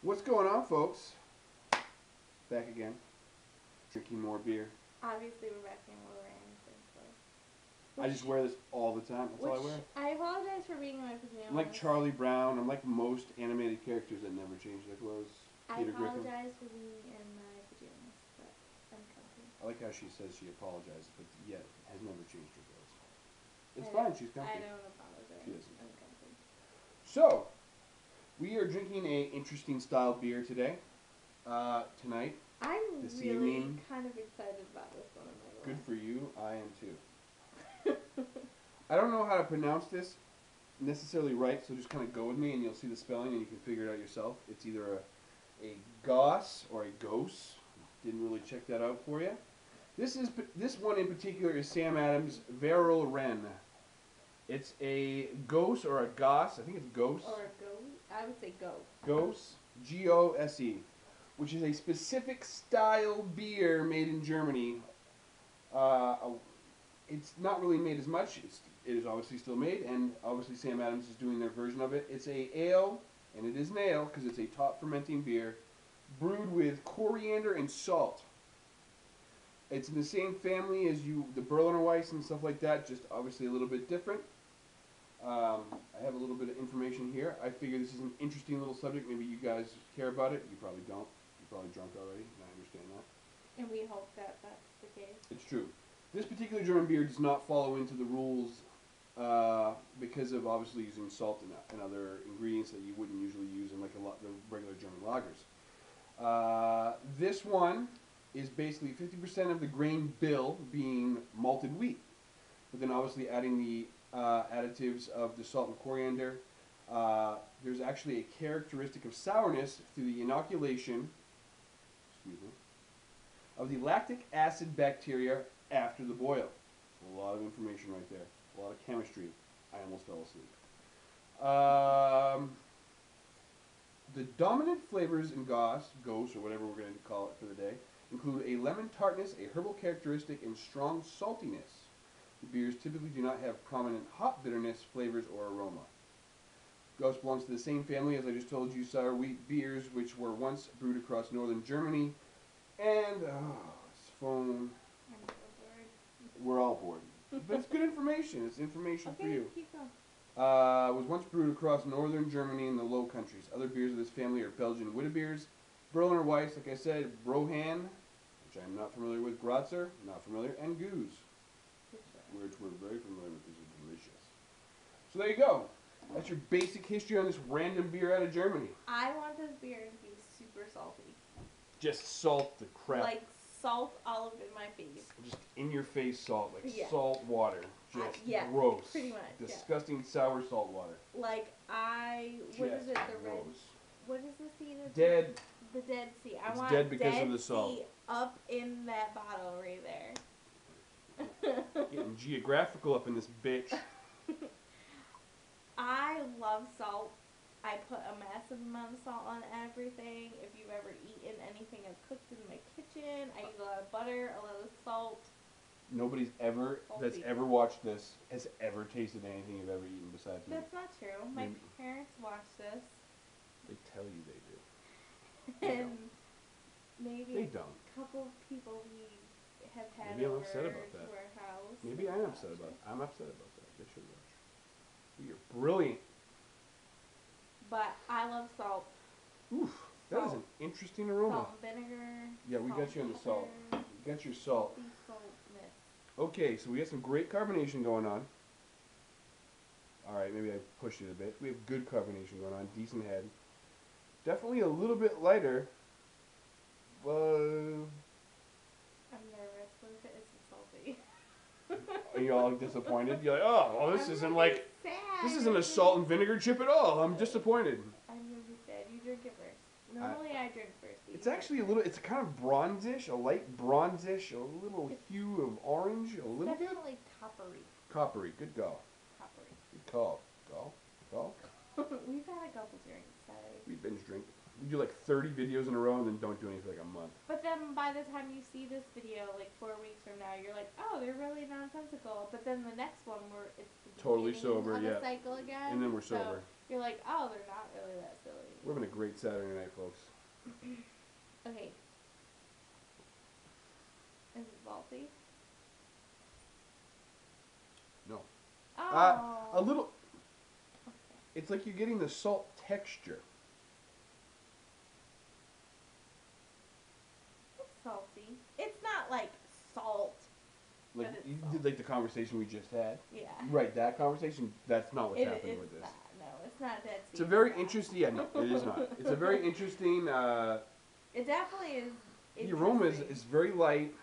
What's going on, folks? Back again. Drinking more beer. Obviously, we're back in Verloren. I just wear this all the time. That's all I wear. I apologize for being in my pajamas. I'm like Charlie Brown. I'm like most animated characters that never change their clothes. I Peter Griffin. apologize for being in my pajamas, but I'm comfy. I like how she says she apologizes, but yet has never changed her clothes. It's fine. She's comfy. I don't apologize. She doesn't. I'm comfy. So, we are drinking a interesting style beer today. Tonight. I'm this really evening. kind of excited about this one. Good for you. I am too. I don't know how to pronounce this necessarily right, so just kind of go with me and you'll see the spelling and you can figure it out yourself. It's either a goss or a gose. Didn't really check that out for you. This one in particular is Sam Adams' Verloren. It's a gose or a goss. I think it's gose. Or a go. I would say go. Gose, G-O-S-E, which is a specific style beer made in Germany. It's not really made as much. It is obviously still made, and obviously Sam Adams is doing their version of it. It's a ale, and it is an ale because it's a top fermenting beer, brewed with coriander and salt. It's in the same family as the Berliner Weiss and stuff like that, just obviously a little bit different. I have a little bit of information here. I figure this is an interesting little subject. Maybe you guys care about it. You probably don't. You're probably drunk already, and I understand that. And we hope that that's the case. It's true. This particular German beer does not follow into the rules because of obviously using salt and other ingredients that you wouldn't usually use in like the regular German lagers. This one is basically 50% of the grain bill being malted wheat, but then obviously adding the additives of the salt and coriander. There's actually a characteristic of sourness through the inoculation, of the lactic acid bacteria after the boil. A lot of information right there. A lot of chemistry. I almost fell asleep. The dominant flavors in gose, or whatever we're going to call it for the day, include a lemon tartness, a herbal characteristic, and strong saltiness. The beers typically do not have prominent hop bitterness, flavors, or aroma. Gose belongs to the same family as I just told you, sour wheat beers, which were once brewed across northern Germany. And, this phone. I'm so bored. We're all bored. But it's good information. It's information for you. Keep going. Was once brewed across northern Germany and the Low Countries. Other beers of this family are Belgian Wittebeers, Berliner Weiss, like I said, Brohan, which I'm not familiar with, Grotzer, not familiar, and Goose, which we're very familiar with. This is delicious. So there you go. That's your basic history on this random beer out of Germany. I want this beer to be super salty. Just salt the crap. Like salt all up in my face. Just in your face salt, like salt water. Just yeah, gross. Pretty much. Disgusting sour salt water. Like what is it? The red. What is the sea? Dead. The Dead Sea. I it's want dead because Dead of the salt. Sea up in that bottle right there. Getting geographical up in this bitch. I love salt. I put a massive amount of salt on everything. If you've ever eaten anything I've cooked in my kitchen, I use a lot of butter, a lot of salt. Nobody's ever that's ever watched this has ever tasted anything you've ever eaten besides me. That's not true. My parents watch this. They tell you they do. And maybe they don't. A couple of people we have had Maybe I'm over upset about that. to our house. Maybe I'm upset about it. I'm upset about that. They should watch. You're brilliant. But I love salt. Oof, that is an interesting aroma. Salt and vinegar. Yeah, we got you on the salt. We got your salt. Saltness. Okay, so we got some great carbonation going on. Alright, maybe I pushed it a bit. We have good carbonation going on. Decent head. Definitely a little bit lighter. I'm nervous. What if it isn't salty? Are you all disappointed? You're like, oh, well, this isn't like... sad. This isn't a salt and vinegar chip at all. I'm disappointed. I'm gonna be sad. You drink it first. Normally I drink first. It's actually a little. It's kind of bronzish, a light bronzish, a little hue of orange, a little bit. Definitely coppery. Coppery. Good call. Coppery. Good call. Call. We've had a couple drinks. We binge drink. We do like 30 videos in a row and then don't do anything for like a month. But then by the time you see this video, like 4 weeks from now, you're like, oh, they're really nonsensical. But then the next one, it's the totally sober, of yeah. the cycle again. And then we're sober. you're like, oh, they're not really that silly. We're having a great Saturday night, folks. Okay. Is it salty? No. Oh. A little. Okay. It's like you're getting the salt texture. It's salty. It's not like salt. Like But it's you salt. did, like the conversation we just had. Yeah. Right, that conversation. That's not what's happening It's with this. not. No, it's not Dead Sea. It's a very interesting. Yeah, no, it is not. It's a very interesting. It definitely is. The aroma is interesting. very light.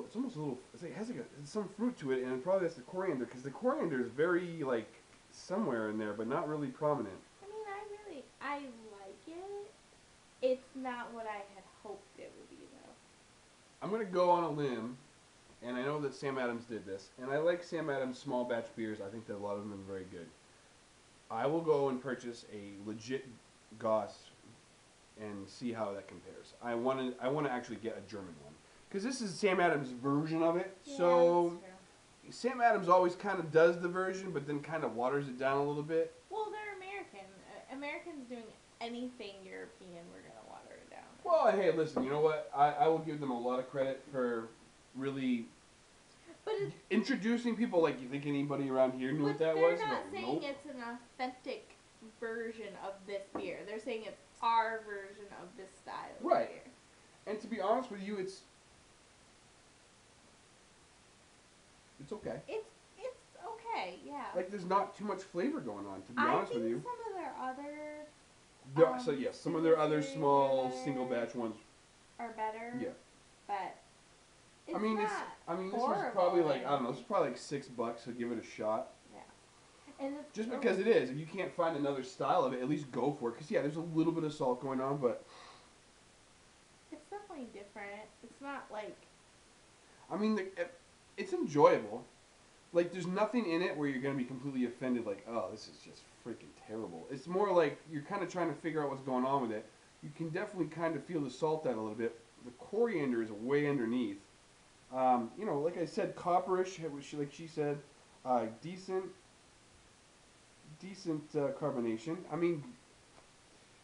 It's almost a little. It has like some fruit to it, and probably that's the coriander, because the coriander is very like somewhere in there, but not really prominent. I mean, I like it. It's not what I had hoped it would be, though. I'm gonna go on a limb, and I know that Sam Adams did this, and I like Sam Adams small batch beers. I think that a lot of them are very good. I will go and purchase a legit Goss and see how that compares. I want to actually get a German one, because this is Sam Adams' version of it. Yeah, So that's Sam Adams always kind of does the version, but then kind of waters it down a little bit. well, they're American. Americans doing anything European, we're gonna water it down. Well, hey, listen, you know what? I will give them a lot of credit for really But it's, introducing people. Like, you think anybody around here knew what that they're was? not No, saying nope. it's an authentic version of this beer. They're saying it's our version of this style of Right. beer. And to be honest with you, it's okay. It's okay, yeah. Like, there's not too much flavor going on, to be I honest think with you. some of their other So yes, some of their other Super small Series single batch ones. are better. Yeah. But it's I mean, not this was horrible probably or like, I don't know, this anything. is probably like $6 to give it a shot. Yeah. And it's Just because it is. If you can't find another style of it, at least go for it. Because yeah, there's a little bit of salt going on, but it's definitely different. It's not like I mean, it's enjoyable. Like, there's nothing in it where you're gonna be completely offended. Like, oh, this is just freaking terrible. It's more like you're kind of trying to figure out what's going on with it. You can definitely kind of feel the salt out a little bit. The coriander is way underneath. You know, like I said, copperish. Like she said, decent carbonation. I mean,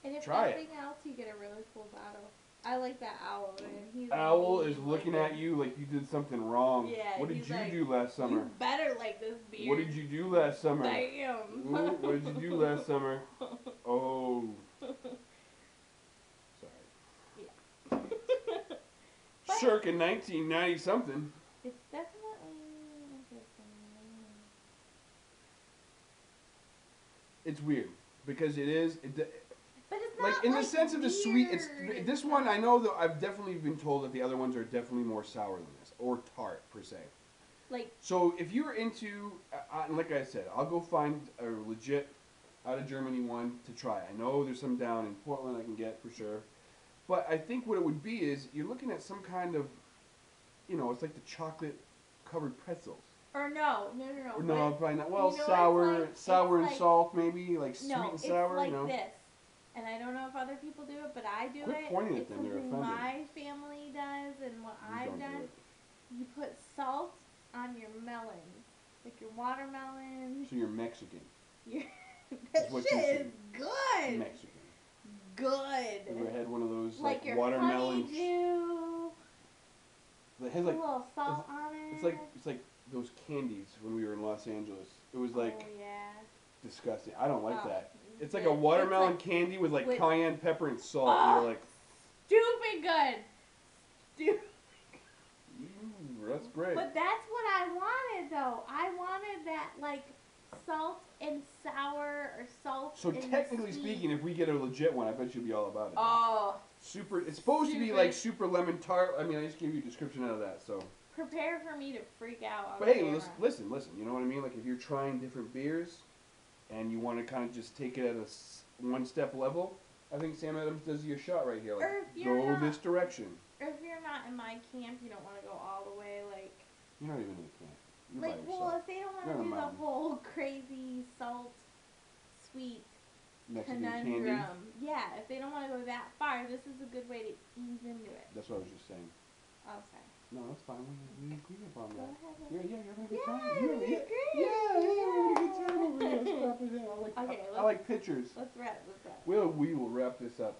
and if try nothing else you get a really cool bottle. I like that owl, man. He's Owl like, is looking at you like you did something wrong. Yeah, What did he's you like, do last summer? You better like this beer. What did you do last summer? Damn. Ooh, what did you do last summer? Oh, sorry. Yeah. But Circa 1990 something. it's definitely interesting. It's weird because it is. But it's not Like, in the sense of the sweet, it's weird. this one. I know that I've definitely been told that the other ones are definitely more sour than this, or tart per se. Like, So if you're into, like I said, I'll go find a legit out of Germany one to try. I know there's some down in Portland I can get for sure, but I think what it would be is you're looking at some kind of, you know, it's like the chocolate covered pretzels. or no. Or no, probably not. Well, You know, sour, it's sour like- and salt maybe, like sweet No, and sour. it's like you know. this. And I don't know if other people do it, but I do Quit it. pointing at It's them, they're something offended. my family does, and what You I've don't do done. it. You put salt on your melons, like your watermelon. So you're Mexican. Your that what shit you is said. good. Mexican. Good. Ever had one of those Like like your watermelon? honeydew. It has A like little salt on it. it's like those candies when we were in Los Angeles. It was like Oh yeah. disgusting. I don't like Oh, that. It's like a watermelon candy with like with- cayenne pepper and salt. Oh, You're like, stupid good. Stupid. that's great. But that's what I wanted though. I wanted that like salt and sour or salt So and technically sweet. speaking, if we get a legit one, I bet you'll be all about it. Oh, Super. It's supposed to be Super. like super lemon tart. I mean, I just gave you a description out of that. So, prepare for me to freak out on but hey, camera. listen. You know what I mean? Like if you're trying different beers, and you want to kind of just take it at a one step level, I think Sam Adams does you a shot right here. Like, Or if you're go not- this direction. Or if you're not in my camp, you don't want to go all the way like. You're not even in the camp. You're by Like, yourself. well, if they don't want You're to on do a the mountain. whole crazy salt, sweet Mexican conundrum, candy. yeah, if they don't want to go that far, this is a good way to ease into it. That's what I was just saying. Okay. No, that's fine. We agree upon Go that. ahead. Yeah, you're having a good Yeah, time. we Yeah, agree. we're having a good time over here. Let's wrap it in. Okay, I like pictures. Let's wrap this up. We will wrap this up.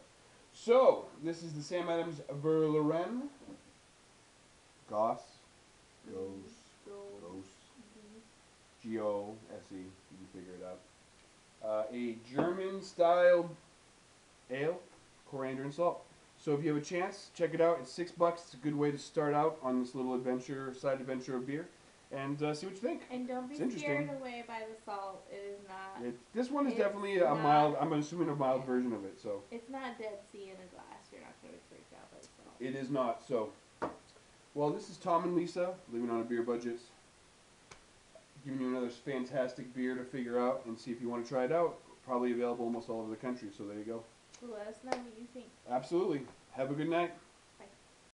So, this is the Sam Adams Verloren. Goss. Gose. Gose. You can figure it out. A German style ale, coriander and salt. So if you have a chance, check it out. It's $6. It's a good way to start out on this little side adventure of beer, and see what you think. And don't be scared away by the salt. It is not. This one is definitely a not, mild. I'm assuming a mild version of it. So it's not Dead Sea in a glass. You're not going to be freaked out by the salt. it is not. So, well, this is Tom and Lisa living on a beer budget, giving you another fantastic beer to figure out and see if you want to try it out. Probably available almost all over the country. So there you go. Let us know what you think. Absolutely. Have a good night.